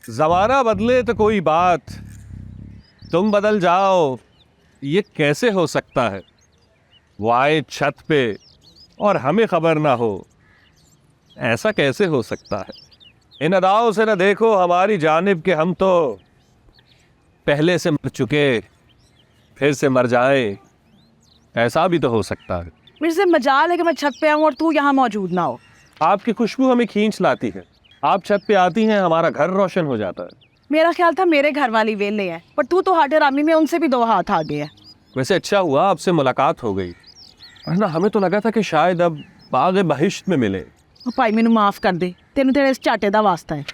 जमाना बदले तो कोई बात, तुम बदल जाओ ये कैसे हो सकता है। वो आए छत पे और हमें खबर ना हो, ऐसा कैसे हो सकता है। इन अदाओं से न देखो हमारी जानिब के हम तो पहले से मर चुके फिर से मर जाए, ऐसा भी तो हो सकता है। मेरे से मजाल है कि मैं छत पे आऊं और तू यहाँ मौजूद ना हो। आपकी खुशबू हमें खींच लाती है, आप छत पे आती हैं हमारा घर रोशन हो जाता है। मेरा ख्याल था मेरे घर वाली वेले है, पर तू तो हाटेरामी में उनसे भी 2 हाथ आगे है। वैसे अच्छा हुआ आपसे मुलाकात हो गई, वरना हमें तो लगा था कि शायद अब बाग़े बहिश्त में मिले। भाई मैनू माफ कर दे, तेन तेरे इस चाटे दा वास्ता है।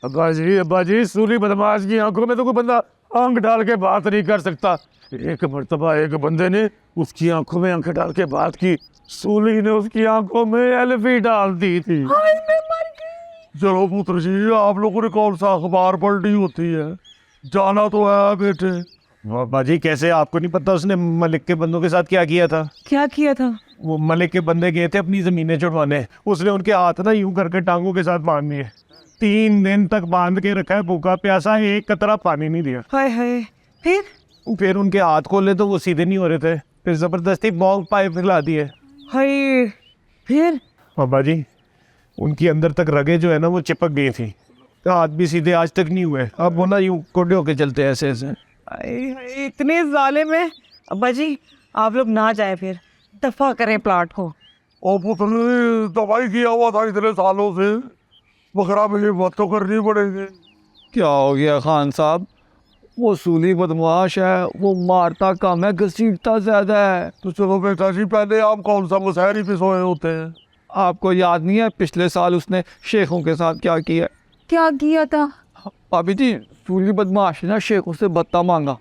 अब्बा जी सूली बदमाश की आंखों में तो कोई बंदा आंख डाल के बात नहीं कर सकता। एक मर्तबा एक बंदे ने उसकी आंखों में आंखें डाल के बात की, सूली ने उसकी आंखों में एल्फी डाल दी थी। चलो पुत्र जी, आप लोगों ने कौन सा अखबार पलटी होती है, जाना तो है बेटे। अब्बा जी कैसे, आपको नहीं पता उसने मलिक के बंदों के साथ क्या किया था? क्या किया था? वो मलिक के बंदे गए थे अपनी जमीनें छुड़वाने, उसने उनके हाथ ना यूं करके टांगों के साथ बांध दिए। 3 दिन तक बांध के रखा है, भूखा प्यासा, एक कतरा पानी नहीं दिया। हाय हाय। फिर उनके हाथ खोले तो वो सीधे नहीं हो रहे थे, फिर जबरदस्ती बॉल पाइप पिला दिए। हाय। फिर बाबा जी उनकी अंदर तक रगे जो है ना वो चिपक गई थी, तो हाथ भी सीधे आज तक नहीं हुए। अब वो ना यूं कोडे होके चलते हैं ऐसे ऐसे। हाय, इतने जालिम है। अब्बा जी आप लोग ना जाए, फिर दफा करें प्लाट को। और पुत्र दवाई किया हुआ था इतने सालों से, बकरा में ये बात तो करनी पड़ेगी। क्या हो गया खान साहब? वो सूली बदमाश है, वो मारता कम है, घसीटता ज्यादा है। तो चलो बेटा जी, पहले आप कौन सा मुशहरी पे सोए होते हैं? आपको याद नहीं है पिछले साल उसने शेखों के साथ क्या किया? क्या किया था? भाभी जी सूली बदमाश ने ना शेखों से भत्ता मांगा,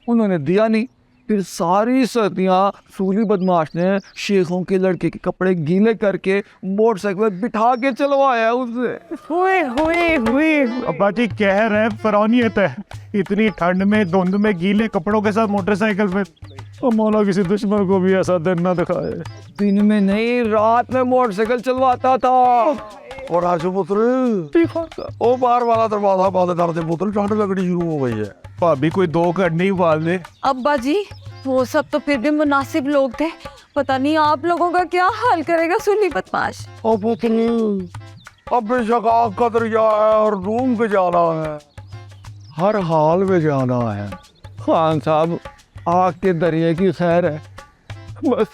उन्होंने दिया नहीं। फिर सारी सर्दियाँ सूली बदमाश ने शेखों के लड़के के कपड़े गीले करके मोटरसाइकिल पर बिठा के चलवाया उससे। हुए हुए हुए। अब्बा जी कह रहे फरौनियत है, इतनी ठंड में धुंध में गीले कपड़ों के साथ मोटरसाइकिल पे। तो मौला किसी दुश्मन को भी ऐसा दिन ना दिखाए। दिन में नहीं, रात में मोटरसाइकिल चलवाता था। और आशु पुत्र ओ बाहर वाला दरवाजा बंद कर दे पुत्र, ठंड लगनी शुरू हो गई है। भाभी कोई 2 घंटे उबाल दे। अब्बा जी वो सब तो फिर भी मुनासिब लोग थे, पता नहीं आप लोगों का क्या हाल करेगा सूली बदमाश। ओ पुत्र अब बेशक आग का दरिया है और डूब के जाना है, हर हाल में जाना है। खान साहब आग के दरिया की खैर है, बस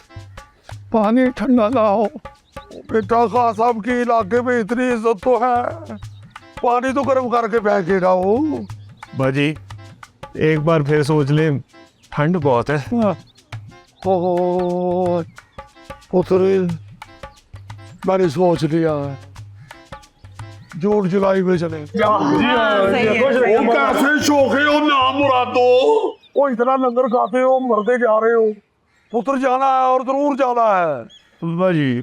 पानी ठंडा ना हो। बेटा खान साहब के इलाके में इतनी इज्जत तो है, पानी तो गर्म करके फेंके ना हो। बाजी एक बार फिर सोच ले, ठंड बहुत है। ओ पुत्र मैंने सोच लिया है, जून जुलाई में चले। वो कैसे शौके हो ना मुरादो, वो इतना लंगर खाते हो, मरते जा रहे हो। पुत्र जाना है और जरूर जाना है। बाजी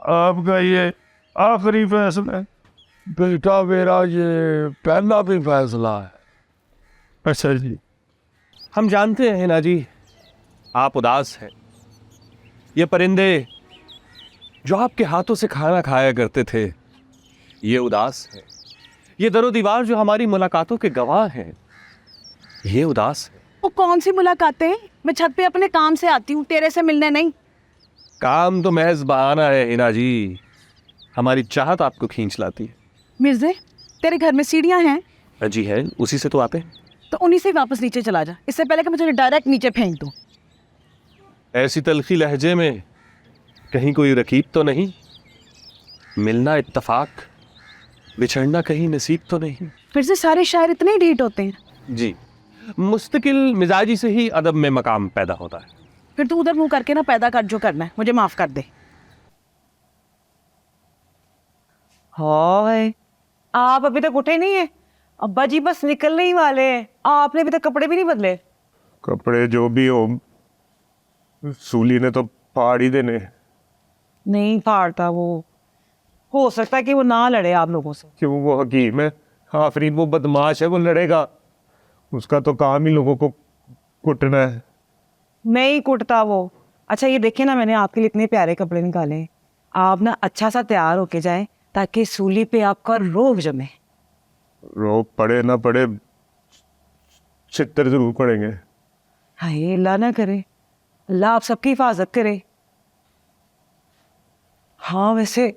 आपका ये आखिरी फैसला है? बेटा मेरा ये पहला भी फैसला है। अच्छा जी। हम जानते हैं ना जी आप उदास हैं। ये परिंदे जो आपके हाथों से खाना खाया करते थे ये उदास है। ये दरो दीवार जो हमारी मुलाकातों के गवाह हैं ये उदास है। वो कौन सी मुलाकातें? मैं छत पे अपने काम से आती हूँ, तेरे से मिलने नहीं। काम तो महज बहाना है हिना जी, हमारी चाहत आपको खींच लाती है। मिर्जे तेरे घर में सीढ़ियाँ हैं? जी है, उसी से तो आते हैं। तो उन्हीं से वापस नीचे चला जा, इससे पहले कि मैं तुझे डायरेक्ट नीचे फेंक दूँ। ऐसी तलखी लहजे में कहीं कोई रकीब तो नहीं, मिलना इत्तफाक, बिछड़ना कहीं नसीब तो नहीं। फिर से सारे शायर इतने ढीठ होते हैं? जी, मुस्तकिल मिजाजी से ही अदब में मकाम पैदा होता है। फिर तू उधर मुंह करके ना पैदा कर जो करना है, मुझे माफ कर दे। हाय आप अभी तक उठे नहीं है? अब्बा जी बस निकलने ही वाले हैं, आपने अभी तक कपड़े भी नहीं बदले। कपड़े जो भी हो, सूली ने तो फाड़ ही देने। नहीं फाड़ता वो, हो सकता है कि वो ना लड़े आप लोगों से। क्यों, वो हकीम है, आफरीन वो बदमाश है, वो लड़ेगा। उसका तो काम ही लोगों को कुटना है। नहीं कुटता वो। अच्छा ये देखिए ना, मैंने आपके लिए इतने प्यारे कपड़े निकाले, आप ना अच्छा सा तैयार होके जाएं ताकि सूली पे आपका रोब जमे। रोक पड़े ना पड़े, छितर जरूर पड़ेंगे। हाय अल्लाह ना करे, अल्लाह आप सबकी हिफाजत करे। हाँ वैसे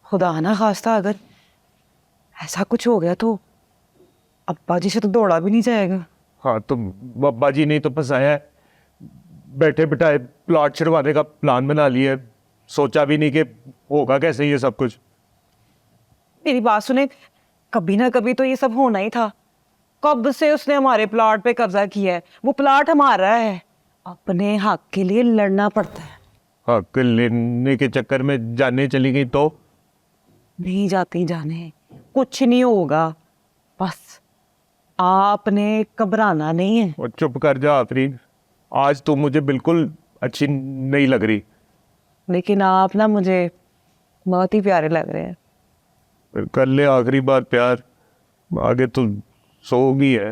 खुदा ना खास्ता अगर ऐसा कुछ हो गया तो अब्बा जी से तो दौड़ा भी नहीं जाएगा। हाँ तो अब्बा जी ने तो फंसाया है, बैठे बिठाए प्लॉट छुड़वाने का प्लान बना लिया है। सोचा भी नहीं कि होगा कैसे ये सब कुछ। मेरी बात सुने, कभी ना कभी तो ये सब होना ही था। कब से उसने हमारे प्लाट पे कब्जा किया है, वो प्लाट हमारा है। अपने हक के लिए लड़ना पड़ता है। हक लेने के चक्कर में जाने चली गई तो नहीं जाती जाने, कुछ नहीं होगा, बस आपने घबराना नहीं है। और चुप कर जा आफरीन, आज तो मुझे बिल्कुल अच्छी नहीं लग रही। लेकिन आप ना मुझे बहुत ही प्यारे लग रहे हैं। कर ले आखिरी बार प्यार, आगे तो सोगी है।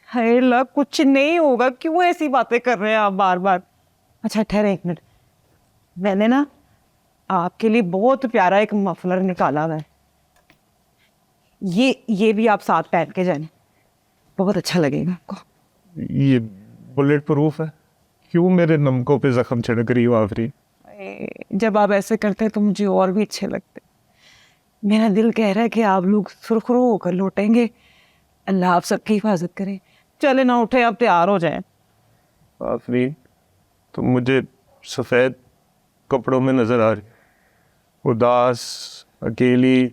हाय अल्लाह, कुछ नहीं होगा, क्यों ऐसी बातें कर रहे हैं आप बार बार। अच्छा ठहरे एक मिनट, मैंने ना आपके लिए बहुत प्यारा एक मफलर निकाला हुआ है। ये भी आप साथ पहन के जाने, बहुत अच्छा लगेगा आपको। ये बुलेट प्रूफ है? क्यों मेरे नमकों पे जख्म छिड़क रही हो आफरीन? जब आप ऐसे करते हैं तो मुझे और भी अच्छे लगते। मेरा दिल कह रहा है कि आप लोग सुरखरू होकर लौटेंगे। अल्लाह आप सबकी हिफाजत करे। चले ना, उठे, आप तैयार हो जाएं। आफरीन तुम मुझे सफ़ेद कपड़ों में नज़र आ रही, उदास, अकेली,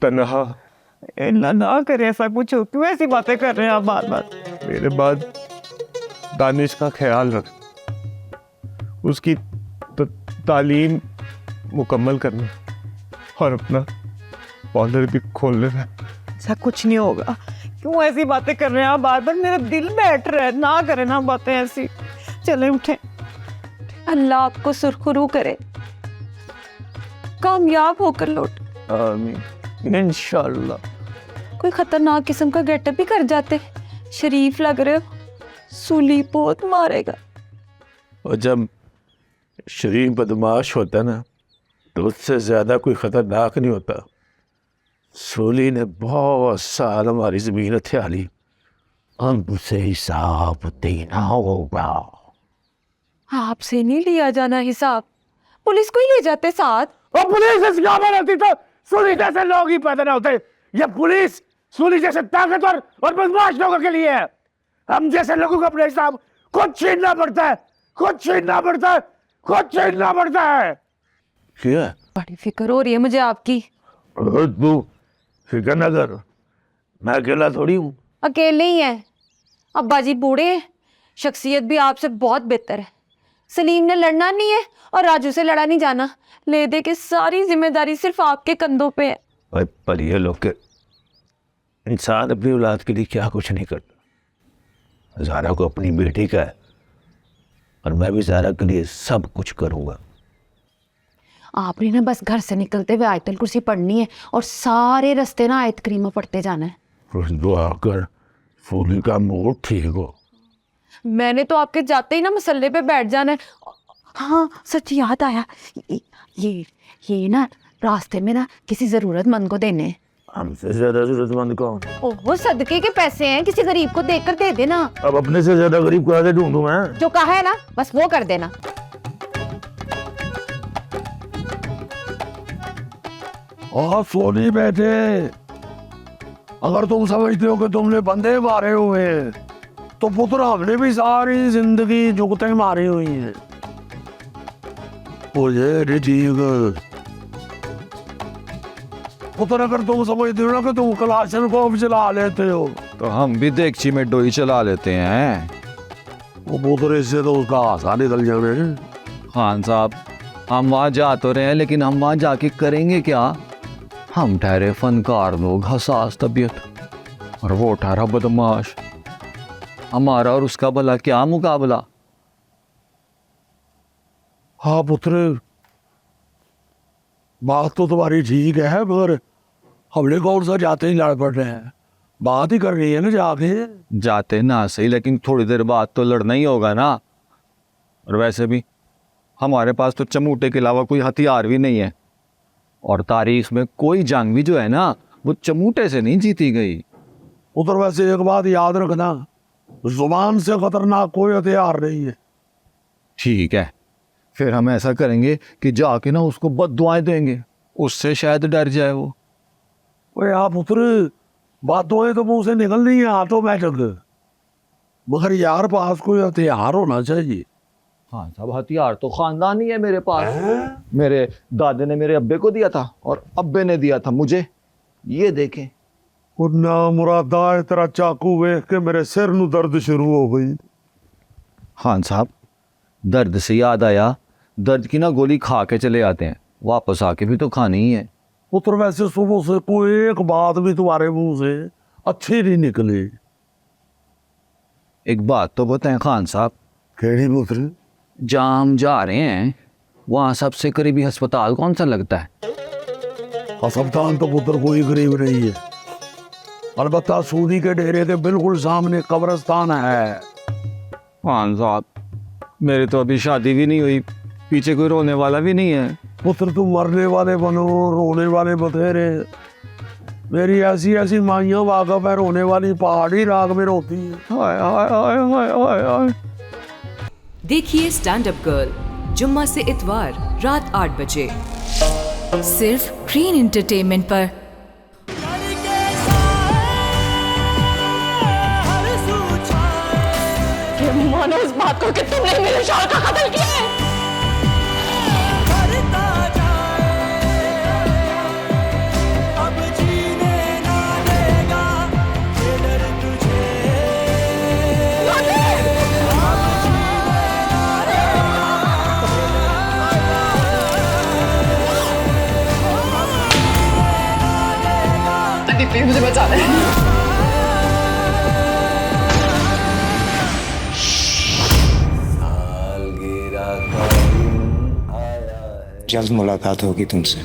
तन्हा। अल्लाह ना करे ऐसा कुछ हो, क्यों ऐसी बातें कर रहे हैं आप बार बार। मेरे बाद दानिश का ख्याल रख, उसकी तालीम मुकम्मल करना और अपना पार्लर भी खोल लेना। ऐसा कुछ नहीं होगा, क्यों ऐसी बातें कर रहे हैं आप बार बार। मेरा दिल बैठ रहा है, ना करे ना बातें ऐसी। चले उठे। अल्लाह आपको सुरखरू करे, कामयाब होकर लौट। आमीन इंशाल्लाह। कोई खतरनाक किस्म का गेटअप भी कर जाते, शरीफ लग रहे हो, सूली बहुत मारेगा। और जब शरीफ बदमाश होता ना तो उससे ज़्यादा कोई ख़तरनाक नहीं होता। सूली ने बहुत साल हमारी ज़मीन हथिया ली, हमसे हिसाब देना होगा। आपसे नहीं लिया जाना हिसाब, पुलिस को ही ले जाते साथ। और पुलिस इस गाँव में रहती तो सूली जैसे लोग ही पैदा ना होते। ये पुलिस सूली जैसे ताकतवर और बदमाश लोगों के लिए है। हम जैसे लोगों को अपने हिसाब खुद छीनना पड़ता है, खुद छीनना पड़ता है, खुद छीनना पड़ता है। क्या बड़ी फिक्र हो रही है मुझे आपकी। तू फिक्र ना कर, मैं अकेला थोड़ी हूँ। अकेले ही हैं, अब्बा जी बूढ़े हैं, शख्सियत भी आपसे बहुत बेहतर है। सलीम ने लड़ना नहीं है और राजू से लड़ा नहीं जाना। ले दे के सारी जिम्मेदारी सिर्फ आपके कंधों पे है। भाई पर ये लोग के इंसान अपनी औलाद के लिए क्या कुछ नहीं करता। ज़ारा को अपनी बेटी का है और मैं भी ज़ारा के लिए सब कुछ करूँगा। आपने ना बस घर से निकलते हुए आयतुल कुर्सी पढ़नी है और सारे रास्ते ना आयत करीमा पढ़ते जाना है। बस दुआ कर फूली का मूड ठीक हो। मैंने तो आपके जाते ही ना मसल्ले पे बैठ जाना है। हाँ सच याद आया, ये ना रास्ते में ना किसी ज़रूरतमंद को देने हैं। हमसे ज़्यादा ज़रूरतमंद कौन? ओह सदके के पैसे हैं, किसी गरीब को देकर दे देना। अब अपने से ज़्यादा गरीब को आगे ढूंढूं मैं? जो कहा है ना बस वो कर देना। और सोनी बैठे, अगर तुम समझते हो कि तुमने बंदे मारे हुए हैं तो पुत्र हमने भी सारी जिंदगी जुगते मारी हुई हैं। मुझे नहीं ठीक पुत्र, अगर तुम समझते हो ना कि तुम कलाशन को अब चला लेते हो तो हम भी देगची में डोई चला लेते हैं। वो पुत्र इससे तो उसका आसान निकल जाने। खान साहब हम वहाँ जा तो रहे हैं, लेकिन हम वहाँ जाके करेंगे क्या? हम ठहरे फनकार लोग, हसास तबीयत, और वो ठहरा बदमाश। हमारा और उसका भला क्या मुकाबला। हाँ पुत्र, बात तो तुम्हारी ठीक है, मगर हमने कौन सा जाते ही लड़ पड़ रहे हैं। बात ही कर रही है ना जाके। जाते ना सही, लेकिन थोड़ी देर बाद तो लड़ना ही होगा ना। और वैसे भी हमारे पास तो चमूटे के अलावा कोई हथियार भी नहीं है, और तारीख में कोई जंग भी जो है ना वो चमूटे से नहीं जीती गई। उधर वैसे एक बात याद रखना, जुबान से खतरनाक कोई हथियार नहीं है। ठीक है, फिर हम ऐसा करेंगे कि जाके ना उसको बद्दुआएं देंगे, उससे शायद डर जाए वो। ओए आप पुत्र, बातों तो मुंह से निकल रही है ऑटोमेटिक, मगर यार पास कोई हथियार होना चाहिए। हाँ साहब, हथियार तो खानदानी है मेरे पास। मेरे दादे ने मेरे अब्बे को दिया था और अब्बे ने दिया था मुझे। ये देखें। और ना मुरादा, तेरा चाकू वेख के मेरे सिर नू दर्द शुरू हो गई। हाँ साहब, दर्द से याद आया, दर्द की ना गोली खा के चले आते हैं, वापस आके भी तो खानी ही है। पुत्र वैसे सुबह से कोई एक बात भी तुम्हारे मुंह से अच्छी नहीं निकली। एक बात तो बताएं खान साहब, केड़ी पुत्र? जहाँ हम जा रहे हैं वहाँ सबसे करीबी अस्पताल कौन सा लगता है? अस्पताल तो पुत्र कोई गरीब नहीं है, अलबत्ता सूदी के डेरे के बिल्कुल सामने कब्रिस्तान है। खान साहब, मेरी तो अभी शादी भी नहीं हुई, पीछे कोई रोने वाला भी नहीं है। पुत्र तुम मरने वाले बनो, रोने वाले बतेरे। मेरी ऐसी ऐसी माइयाँ वाकफ है, रोने वाली पहाड़ी राग में रोती है। हाय हाय हाय हाय हाय हाय। देखिए स्टैंड अप गर्ल जुम्मा से इतवार रात 8 बजे सिर्फ ग्रीन एंटरटेनमेंट पर। मानो इस बात को कि तुमने मेरे शौहर का कत्ल किया है। प्लीज मुझे बचा ले। जल्द मुलाकात होगी तुमसे।